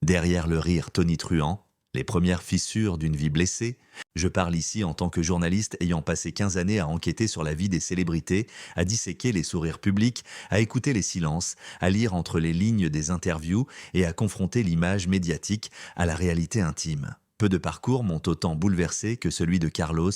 Derrière le rire tonitruant, les premières fissures d'une vie blessée, je parle ici en tant que journaliste ayant passé 15 années à enquêter sur la vie des célébrités, à disséquer les sourires publics, à écouter les silences, à lire entre les lignes des interviews et à confronter l'image médiatique à la réalité intime. Peu de parcours m'ont autant bouleversé que celui de Carlos,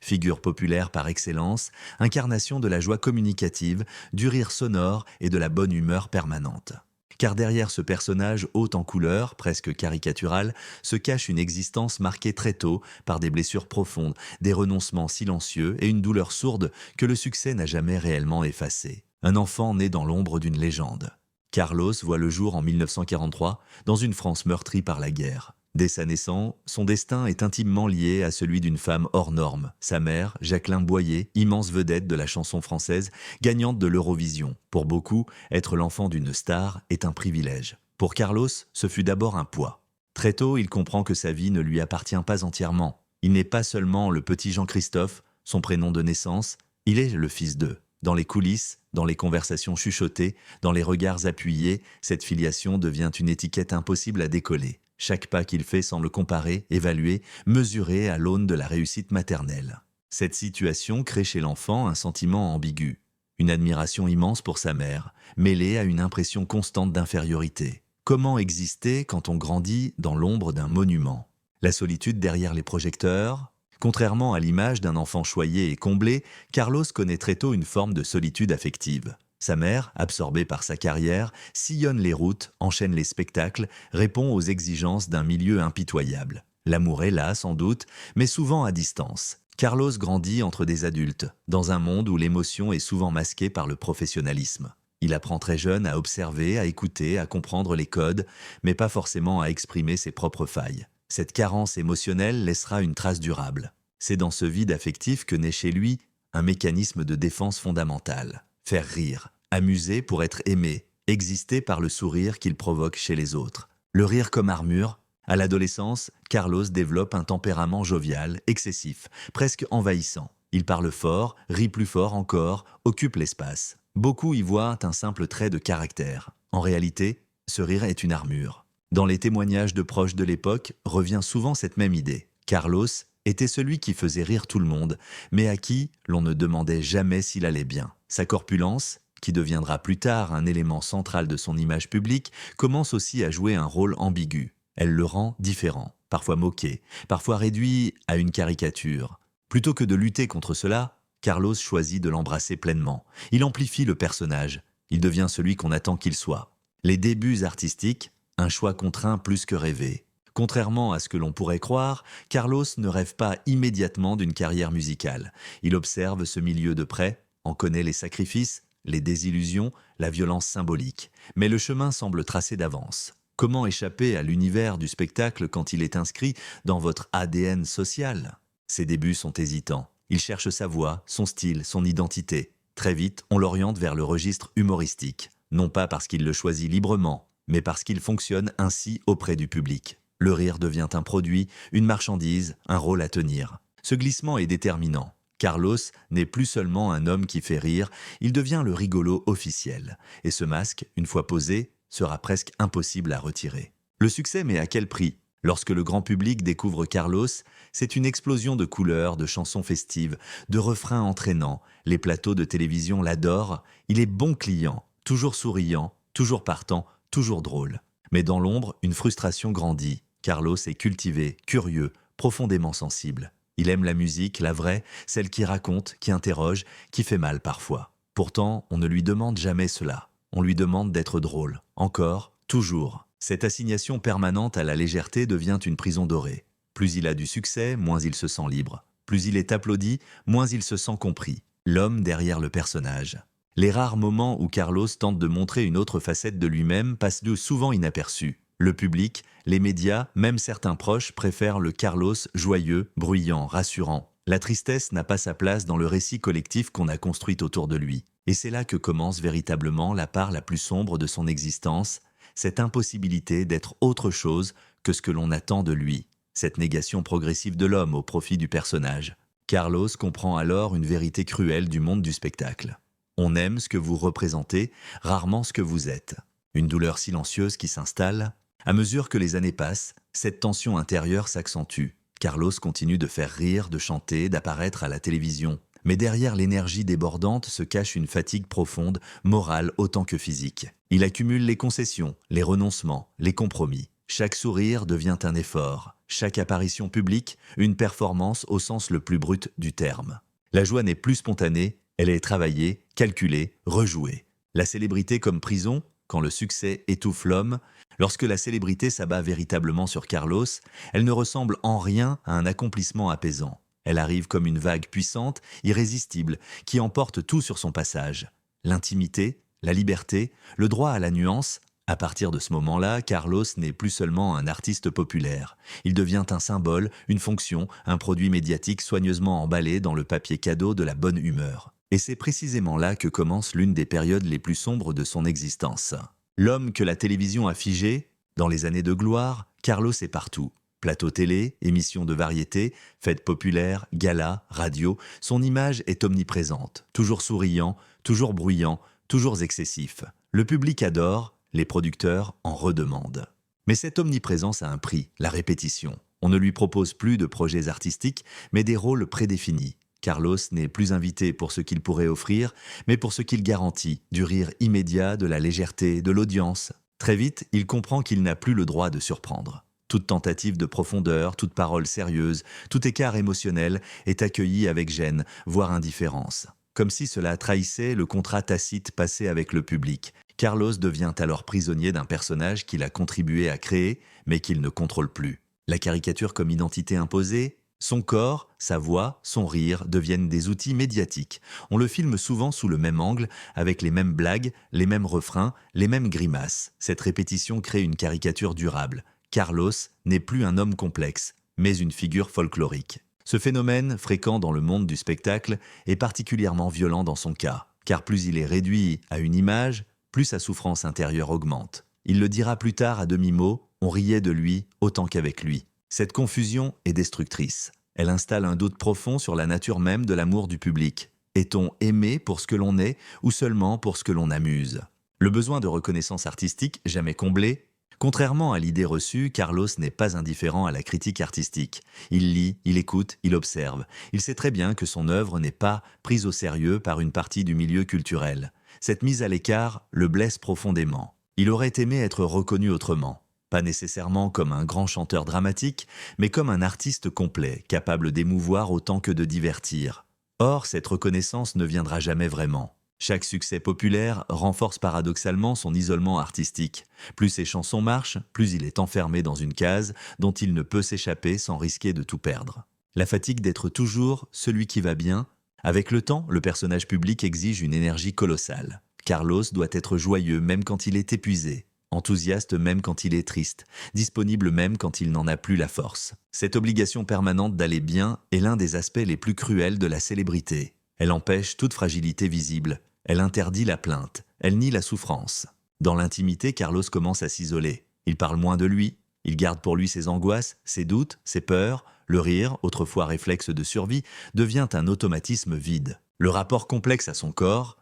figure populaire par excellence, incarnation de la joie communicative, du rire sonore et de la bonne humeur permanente. Car derrière ce personnage haut en couleur, presque caricatural, se cache une existence marquée très tôt par des blessures profondes, des renoncements silencieux et une douleur sourde que le succès n'a jamais réellement effacée. Un enfant né dans l'ombre d'une légende. Carlos voit le jour en 1943 dans une France meurtrie par la guerre. Dès sa naissance, son destin est intimement lié à celui d'une femme hors norme. Sa mère, Jacqueline Boyer, immense vedette de la chanson française, gagnante de l'Eurovision. Pour beaucoup, être l'enfant d'une star est un privilège. Pour Carlos, ce fut d'abord un poids. Très tôt, il comprend que sa vie ne lui appartient pas entièrement. Il n'est pas seulement le petit Jean-Christophe, son prénom de naissance, il est le fils d'eux. Dans les coulisses, dans les conversations chuchotées, dans les regards appuyés, cette filiation devient une étiquette impossible à décoller. Chaque pas qu'il fait semble comparé, évalué, mesuré à l'aune de la réussite maternelle. Cette situation crée chez l'enfant un sentiment ambigu, une admiration immense pour sa mère, mêlée à une impression constante d'infériorité. Comment exister quand on grandit dans l'ombre d'un monument? La solitude derrière les projecteurs? Contrairement à l'image d'un enfant choyé et comblé, Carlos connaît très tôt une forme de solitude affective. Sa mère, absorbée par sa carrière, sillonne les routes, enchaîne les spectacles, répond aux exigences d'un milieu impitoyable. L'amour est là, sans doute, mais souvent à distance. Carlos grandit entre des adultes, dans un monde où l'émotion est souvent masquée par le professionnalisme. Il apprend très jeune à observer, à écouter, à comprendre les codes, mais pas forcément à exprimer ses propres failles. Cette carence émotionnelle laissera une trace durable. C'est dans ce vide affectif que naît chez lui un mécanisme de défense fondamental. Faire rire, amuser pour être aimé, exister par le sourire qu'il provoque chez les autres. Le rire comme armure. À l'adolescence, Carlos développe un tempérament jovial, excessif, presque envahissant. Il parle fort, rit plus fort encore, occupe l'espace. Beaucoup y voient un simple trait de caractère. En réalité, ce rire est une armure. Dans les témoignages de proches de l'époque, revient souvent cette même idée. Carlos était celui qui faisait rire tout le monde, mais à qui l'on ne demandait jamais s'il allait bien. Sa corpulence, qui deviendra plus tard un élément central de son image publique, commence aussi à jouer un rôle ambigu. Elle le rend différent, parfois moqué, parfois réduit à une caricature. Plutôt que de lutter contre cela, Carlos choisit de l'embrasser pleinement. Il amplifie le personnage. Il devient celui qu'on attend qu'il soit. Les débuts artistiques, un choix contraint plus que rêvé. Contrairement à ce que l'on pourrait croire, Carlos ne rêve pas immédiatement d'une carrière musicale. Il observe ce milieu de près, en connaît les sacrifices, les désillusions, la violence symbolique. Mais le chemin semble tracé d'avance. Comment échapper à l'univers du spectacle quand il est inscrit dans votre ADN social? Ses débuts sont hésitants. Il cherche sa voix, son style, son identité. Très vite, on l'oriente vers le registre humoristique. Non pas parce qu'il le choisit librement, mais parce qu'il fonctionne ainsi auprès du public. Le rire devient un produit, une marchandise, un rôle à tenir. Ce glissement est déterminant. Carlos n'est plus seulement un homme qui fait rire, il devient le rigolo officiel. Et ce masque, une fois posé, sera presque impossible à retirer. Le succès, mais à quel prix? Lorsque le grand public découvre Carlos, c'est une explosion de couleurs, de chansons festives, de refrains entraînants. Les plateaux de télévision l'adorent, il est bon client, toujours souriant, toujours partant, toujours drôle. Mais dans l'ombre, une frustration grandit. Carlos est cultivé, curieux, profondément sensible. Il aime la musique, la vraie, celle qui raconte, qui interroge, qui fait mal parfois. Pourtant, on ne lui demande jamais cela. On lui demande d'être drôle. Encore, toujours. Cette assignation permanente à la légèreté devient une prison dorée. Plus il a du succès, moins il se sent libre. Plus il est applaudi, moins il se sent compris. L'homme derrière le personnage. Les rares moments où Carlos tente de montrer une autre facette de lui-même passent souvent inaperçus. Le public, les médias, même certains proches préfèrent le Carlos joyeux, bruyant, rassurant. La tristesse n'a pas sa place dans le récit collectif qu'on a construit autour de lui. Et c'est là que commence véritablement la part la plus sombre de son existence, cette impossibilité d'être autre chose que ce que l'on attend de lui, cette négation progressive de l'homme au profit du personnage. Carlos comprend alors une vérité cruelle du monde du spectacle. On aime ce que vous représentez, rarement ce que vous êtes. Une douleur silencieuse qui s'installe. À mesure que les années passent, cette tension intérieure s'accentue. Carlos continue de faire rire, de chanter, d'apparaître à la télévision. Mais derrière l'énergie débordante se cache une fatigue profonde, morale autant que physique. Il accumule les concessions, les renoncements, les compromis. Chaque sourire devient un effort, chaque apparition publique, une performance au sens le plus brut du terme. La joie n'est plus spontanée, elle est travaillée, calculée, rejouée. La célébrité comme prison, quand le succès étouffe l'homme, lorsque la célébrité s'abat véritablement sur Carlos, elle ne ressemble en rien à un accomplissement apaisant. Elle arrive comme une vague puissante, irrésistible, qui emporte tout sur son passage. L'intimité, la liberté, le droit à la nuance. À partir de ce moment-là, Carlos n'est plus seulement un artiste populaire. Il devient un symbole, une fonction, un produit médiatique soigneusement emballé dans le papier cadeau de la bonne humeur. Et c'est précisément là que commence l'une des périodes les plus sombres de son existence. L'homme que la télévision a figé, dans les années de gloire, Carlos est partout. Plateau télé, émissions de variété, fêtes populaires, galas, radio, son image est omniprésente, toujours souriant, toujours bruyant, toujours excessif. Le public adore, les producteurs en redemandent. Mais cette omniprésence a un prix, la répétition. On ne lui propose plus de projets artistiques, mais des rôles prédéfinis. Carlos n'est plus invité pour ce qu'il pourrait offrir, mais pour ce qu'il garantit, du rire immédiat, de la légèreté, de l'audience. Très vite, il comprend qu'il n'a plus le droit de surprendre. Toute tentative de profondeur, toute parole sérieuse, tout écart émotionnel est accueilli avec gêne, voire indifférence. Comme si cela trahissait le contrat tacite passé avec le public. Carlos devient alors prisonnier d'un personnage qu'il a contribué à créer, mais qu'il ne contrôle plus. La caricature comme identité imposée, son corps, sa voix, son rire deviennent des outils médiatiques. On le filme souvent sous le même angle, avec les mêmes blagues, les mêmes refrains, les mêmes grimaces. Cette répétition crée une caricature durable. Carlos n'est plus un homme complexe, mais une figure folklorique. Ce phénomène, fréquent dans le monde du spectacle, est particulièrement violent dans son cas, car plus il est réduit à une image, plus sa souffrance intérieure augmente. Il le dira plus tard à demi-mot, on riait de lui autant qu'avec lui. Cette confusion est destructrice. Elle installe un doute profond sur la nature même de l'amour du public. Est-on aimé pour ce que l'on est ou seulement pour ce que l'on amuse? Le besoin de reconnaissance artistique, jamais comblé. Contrairement à l'idée reçue, Carlos n'est pas indifférent à la critique artistique. Il lit, il écoute, il observe. Il sait très bien que son œuvre n'est pas prise au sérieux par une partie du milieu culturel. Cette mise à l'écart le blesse profondément. Il aurait aimé être reconnu autrement. Pas nécessairement comme un grand chanteur dramatique, mais comme un artiste complet, capable d'émouvoir autant que de divertir. Or, cette reconnaissance ne viendra jamais vraiment. Chaque succès populaire renforce paradoxalement son isolement artistique. Plus ses chansons marchent, plus il est enfermé dans une case dont il ne peut s'échapper sans risquer de tout perdre. La fatigue d'être toujours celui qui va bien. Avec le temps, le personnage public exige une énergie colossale. Carlos doit être joyeux même quand il est épuisé. Enthousiaste même quand il est triste, disponible même quand il n'en a plus la force. Cette obligation permanente d'aller bien est l'un des aspects les plus cruels de la célébrité. Elle empêche toute fragilité visible, elle interdit la plainte, elle nie la souffrance. Dans l'intimité, Carlos commence à s'isoler. Il parle moins de lui, il garde pour lui ses angoisses, ses doutes, ses peurs. Le rire, autrefois réflexe de survie, devient un automatisme vide. Le rapport complexe à son corps,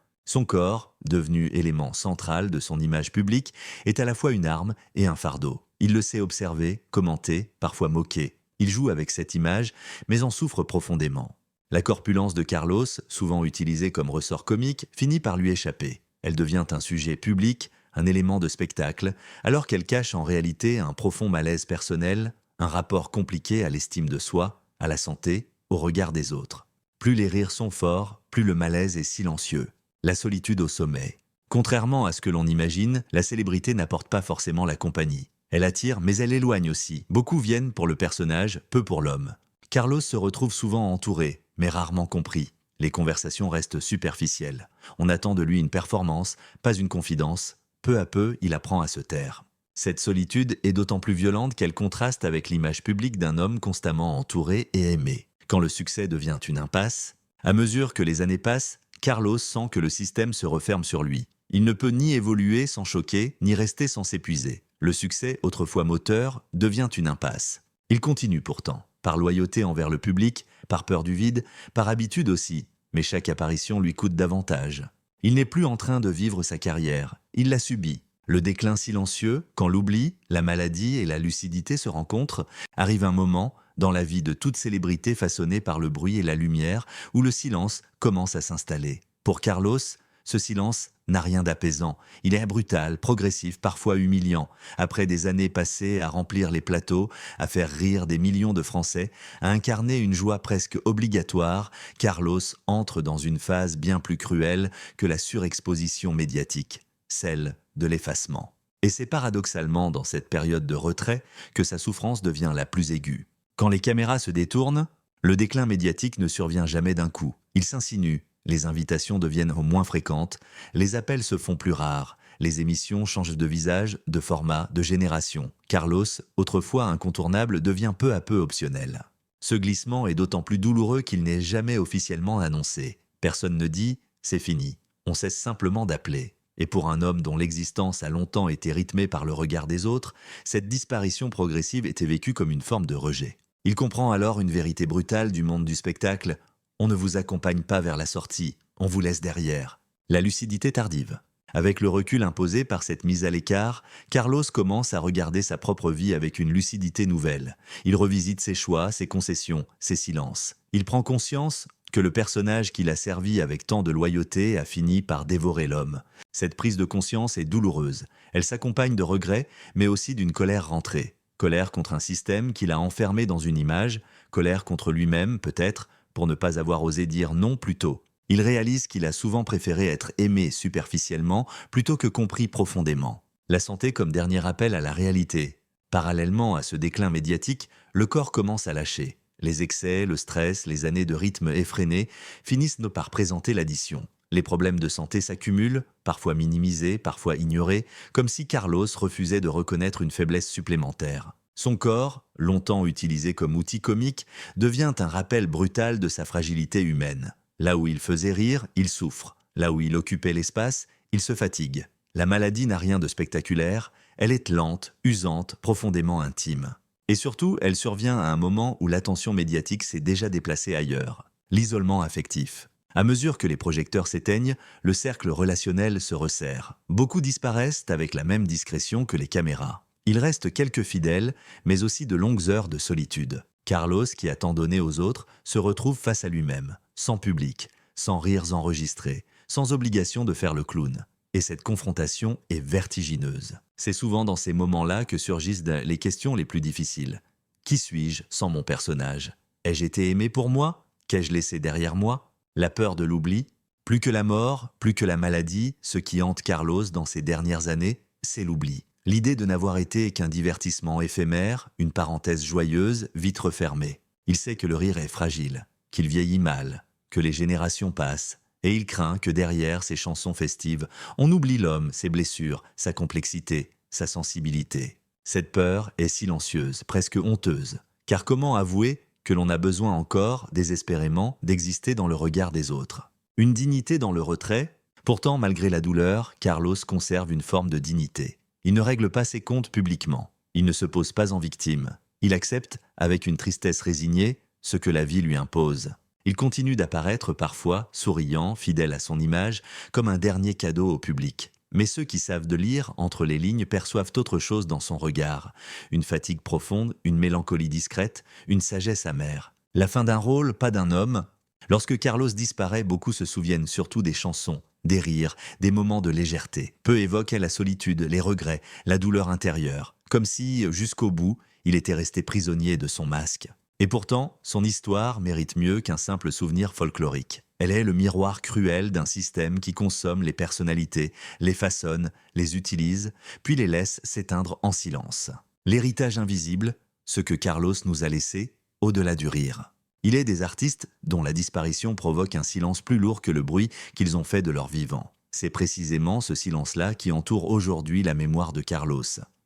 devenu élément central de son image publique, est à la fois une arme et un fardeau. Il le sait observer, commenter, parfois moquer. Il joue avec cette image, mais en souffre profondément. La corpulence de Carlos, souvent utilisée comme ressort comique, finit par lui échapper. Elle devient un sujet public, un élément de spectacle, alors qu'elle cache en réalité un profond malaise personnel, un rapport compliqué à l'estime de soi, à la santé, au regard des autres. Plus les rires sont forts, plus le malaise est silencieux. La solitude au sommet. Contrairement à ce que l'on imagine, la célébrité n'apporte pas forcément la compagnie. Elle attire, mais elle éloigne aussi. Beaucoup viennent pour le personnage, peu pour l'homme. Carlos se retrouve souvent entouré, mais rarement compris. Les conversations restent superficielles. On attend de lui une performance, pas une confidence. Peu à peu, il apprend à se taire. Cette solitude est d'autant plus violente qu'elle contraste avec l'image publique d'un homme constamment entouré et aimé. Quand le succès devient une impasse, à mesure que les années passent, Carlos sent que le système se referme sur lui. Il ne peut ni évoluer sans choquer, ni rester sans s'épuiser. Le succès, autrefois moteur, devient une impasse. Il continue pourtant, par loyauté envers le public, par peur du vide, par habitude aussi, mais chaque apparition lui coûte davantage. Il n'est plus en train de vivre sa carrière, il la subit. Le déclin silencieux, quand l'oubli, la maladie et la lucidité se rencontrent, arrive un moment, dans la vie de toute célébrité façonnée par le bruit et la lumière, où le silence commence à s'installer. Pour Carlos, ce silence n'a rien d'apaisant. Il est brutal, progressif, parfois humiliant. Après des années passées à remplir les plateaux, à faire rire des millions de Français, à incarner une joie presque obligatoire, Carlos entre dans une phase bien plus cruelle que la surexposition médiatique, celle de l'effacement. Et c'est paradoxalement dans cette période de retrait que sa souffrance devient la plus aiguë. Quand les caméras se détournent, le déclin médiatique ne survient jamais d'un coup. Il s'insinue, les invitations deviennent moins fréquentes, les appels se font plus rares, les émissions changent de visage, de format, de génération. Carlos, autrefois incontournable, devient peu à peu optionnel. Ce glissement est d'autant plus douloureux qu'il n'est jamais officiellement annoncé. Personne ne dit « c'est fini ». On cesse simplement d'appeler. Et pour un homme dont l'existence a longtemps été rythmée par le regard des autres, cette disparition progressive était vécue comme une forme de rejet. Il comprend alors une vérité brutale du monde du spectacle. On ne vous accompagne pas vers la sortie, on vous laisse derrière. La lucidité tardive. Avec le recul imposé par cette mise à l'écart, Carlos commence à regarder sa propre vie avec une lucidité nouvelle. Il revisite ses choix, ses concessions, ses silences. Il prend conscience que le personnage qu'il a servi avec tant de loyauté a fini par dévorer l'homme. Cette prise de conscience est douloureuse. Elle s'accompagne de regrets, mais aussi d'une colère rentrée. Colère contre un système qui l'a enfermé dans une image, colère contre lui-même, peut-être, pour ne pas avoir osé dire non plus tôt. Il réalise qu'il a souvent préféré être aimé superficiellement plutôt que compris profondément. La santé comme dernier appel à la réalité. Parallèlement à ce déclin médiatique, le corps commence à lâcher. Les excès, le stress, les années de rythme effréné finissent par présenter l'addition. Les problèmes de santé s'accumulent, parfois minimisés, parfois ignorés, comme si Carlos refusait de reconnaître une faiblesse supplémentaire. Son corps, longtemps utilisé comme outil comique, devient un rappel brutal de sa fragilité humaine. Là où il faisait rire, il souffre. Là où il occupait l'espace, il se fatigue. La maladie n'a rien de spectaculaire, elle est lente, usante, profondément intime. Et surtout, elle survient à un moment où l'attention médiatique s'est déjà déplacée ailleurs. L'isolement affectif. À mesure que les projecteurs s'éteignent, le cercle relationnel se resserre. Beaucoup disparaissent avec la même discrétion que les caméras. Il reste quelques fidèles, mais aussi de longues heures de solitude. Carlos, qui a tant donné aux autres, se retrouve face à lui-même, sans public, sans rires enregistrés, sans obligation de faire le clown. Et cette confrontation est vertigineuse. C'est souvent dans ces moments-là que surgissent les questions les plus difficiles. Qui suis-je sans mon personnage? Ai-je été aimé pour moi? Qu'ai-je laissé derrière moi? La peur de l'oubli? Plus que la mort, plus que la maladie, ce qui hante Carlos dans ces dernières années, c'est l'oubli. L'idée de n'avoir été qu'un divertissement éphémère, une parenthèse joyeuse, vite refermée. Il sait que le rire est fragile, qu'il vieillit mal, que les générations passent, et il craint que derrière ces chansons festives, on oublie l'homme, ses blessures, sa complexité, sa sensibilité. Cette peur est silencieuse, presque honteuse, car comment avouer que l'on a besoin encore, désespérément, d'exister dans le regard des autres? Une dignité dans le retrait? Pourtant, malgré la douleur, Carlos conserve une forme de dignité. Il ne règle pas ses comptes publiquement. Il ne se pose pas en victime. Il accepte, avec une tristesse résignée, ce que la vie lui impose. Il continue d'apparaître parfois, souriant, fidèle à son image, comme un dernier cadeau au public. Mais ceux qui savent de lire, entre les lignes, perçoivent autre chose dans son regard. Une fatigue profonde, une mélancolie discrète, une sagesse amère. La fin d'un rôle, pas d'un homme. Lorsque Carlos disparaît, beaucoup se souviennent surtout des chansons, des rires, des moments de légèreté. Peu évoquent la solitude, les regrets, la douleur intérieure. Comme si, jusqu'au bout, il était resté prisonnier de son masque. Et pourtant, son histoire mérite mieux qu'un simple souvenir folklorique. Elle est le miroir cruel d'un système qui consomme les personnalités, les façonne, les utilise, puis les laisse s'éteindre en silence. L'héritage invisible, ce que Carlos nous a laissé, au-delà du rire. Il est des artistes dont la disparition provoque un silence plus lourd que le bruit qu'ils ont fait de leur vivant. C'est précisément ce silence-là qui entoure aujourd'hui la mémoire de Carlos.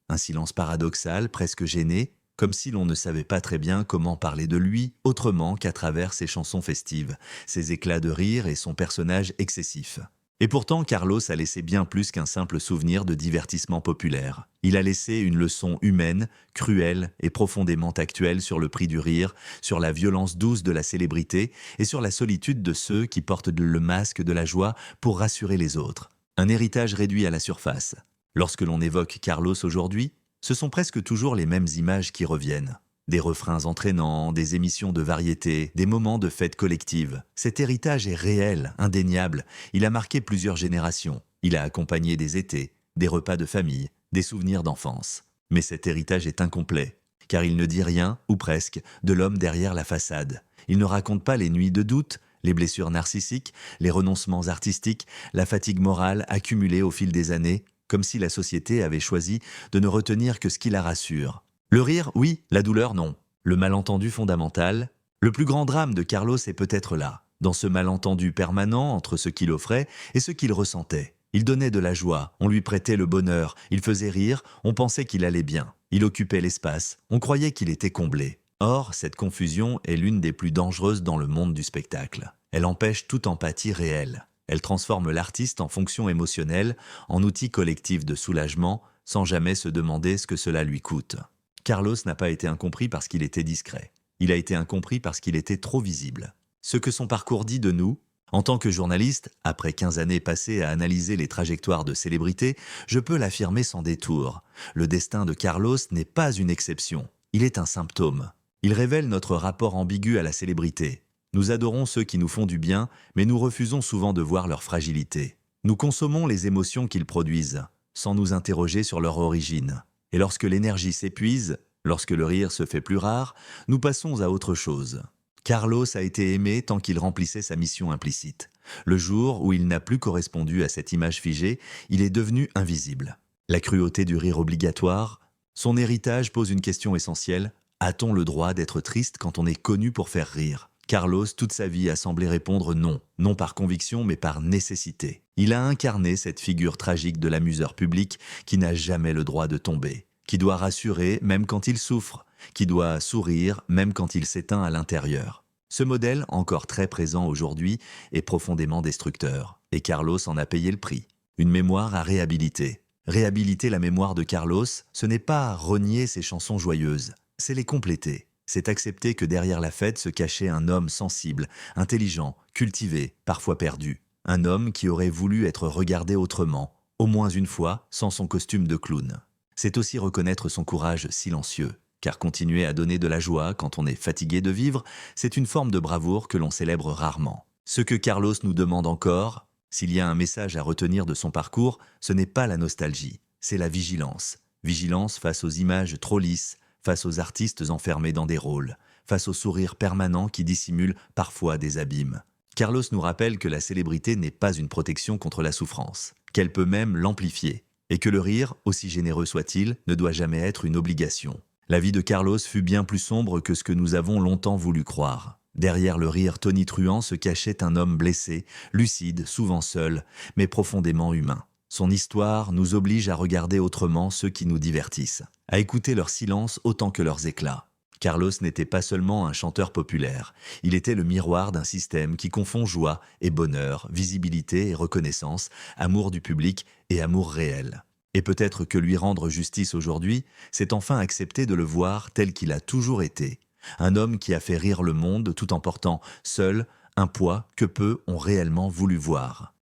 Un silence paradoxal, presque gêné, comme si l'on ne savait pas très bien comment parler de lui autrement qu'à travers ses chansons festives, ses éclats de rire et son personnage excessif. Et pourtant, Carlos a laissé bien plus qu'un simple souvenir de divertissement populaire. Il a laissé une leçon humaine, cruelle et profondément actuelle sur le prix du rire, sur la violence douce de la célébrité et sur la solitude de ceux qui portent le masque de la joie pour rassurer les autres. Un héritage réduit à la surface. Lorsque l'on évoque Carlos aujourd'hui, ce sont presque toujours les mêmes images qui reviennent. Des refrains entraînants, des émissions de variété, des moments de fête collective. Cet héritage est réel, indéniable. Il a marqué plusieurs générations. Il a accompagné des étés, des repas de famille, des souvenirs d'enfance. Mais cet héritage est incomplet, car il ne dit rien, ou presque, de l'homme derrière la façade. Il ne raconte pas les nuits de doute, les blessures narcissiques, les renoncements artistiques, la fatigue morale accumulée au fil des années, comme si la société avait choisi de ne retenir que ce qui la rassure. Le rire, oui, la douleur, non. Le malentendu fondamental, le plus grand drame de Carlos est peut-être là, dans ce malentendu permanent entre ce qu'il offrait et ce qu'il ressentait. Il donnait de la joie, on lui prêtait le bonheur, il faisait rire, on pensait qu'il allait bien. Il occupait l'espace, on croyait qu'il était comblé. Or, cette confusion est l'une des plus dangereuses dans le monde du spectacle. Elle empêche toute empathie réelle. Elle transforme l'artiste en fonction émotionnelle, en outil collectif de soulagement, sans jamais se demander ce que cela lui coûte. Carlos n'a pas été incompris parce qu'il était discret. Il a été incompris parce qu'il était trop visible. Ce que son parcours dit de nous, en tant que journaliste, après 15 années passées à analyser les trajectoires de célébrités, je peux l'affirmer sans détour. Le destin de Carlos n'est pas une exception. Il est un symptôme. Il révèle notre rapport ambigu à la célébrité. Nous adorons ceux qui nous font du bien, mais nous refusons souvent de voir leur fragilité. Nous consommons les émotions qu'ils produisent, sans nous interroger sur leur origine. Et lorsque l'énergie s'épuise, lorsque le rire se fait plus rare, nous passons à autre chose. Carlos a été aimé tant qu'il remplissait sa mission implicite. Le jour où il n'a plus correspondu à cette image figée, il est devenu invisible. La cruauté du rire obligatoire, son héritage pose une question essentielle. A-t-on le droit d'être triste quand on est connu pour faire rire ? Carlos, toute sa vie, a semblé répondre non, non par conviction mais par nécessité. Il a incarné cette figure tragique de l'amuseur public qui n'a jamais le droit de tomber, qui doit rassurer même quand il souffre, qui doit sourire même quand il s'éteint à l'intérieur. Ce modèle, encore très présent aujourd'hui, est profondément destructeur, et Carlos en a payé le prix. Une mémoire à réhabiliter. Réhabiliter la mémoire de Carlos, ce n'est pas renier ses chansons joyeuses, c'est les compléter. C'est accepter que derrière la fête se cachait un homme sensible, intelligent, cultivé, parfois perdu. Un homme qui aurait voulu être regardé autrement, au moins une fois, sans son costume de clown. C'est aussi reconnaître son courage silencieux, car continuer à donner de la joie quand on est fatigué de vivre, c'est une forme de bravoure que l'on célèbre rarement. Ce que Carlos nous demande encore, s'il y a un message à retenir de son parcours, ce n'est pas la nostalgie, c'est la vigilance. Vigilance face aux images trop lisses, face aux artistes enfermés dans des rôles, face au sourire permanent qui dissimule parfois des abîmes. Carlos nous rappelle que la célébrité n'est pas une protection contre la souffrance, qu'elle peut même l'amplifier, et que le rire, aussi généreux soit-il, ne doit jamais être une obligation. La vie de Carlos fut bien plus sombre que ce que nous avons longtemps voulu croire. Derrière le rire tonitruant se cachait un homme blessé, lucide, souvent seul, mais profondément humain. Son histoire nous oblige à regarder autrement ceux qui nous divertissent, à écouter leur silence autant que leurs éclats. Carlos n'était pas seulement un chanteur populaire, il était le miroir d'un système qui confond joie et bonheur, visibilité et reconnaissance, amour du public et amour réel. Et peut-être que lui rendre justice aujourd'hui, c'est enfin accepter de le voir tel qu'il a toujours été. Un homme qui a fait rire le monde tout en portant seul un poids que peu ont réellement voulu voir.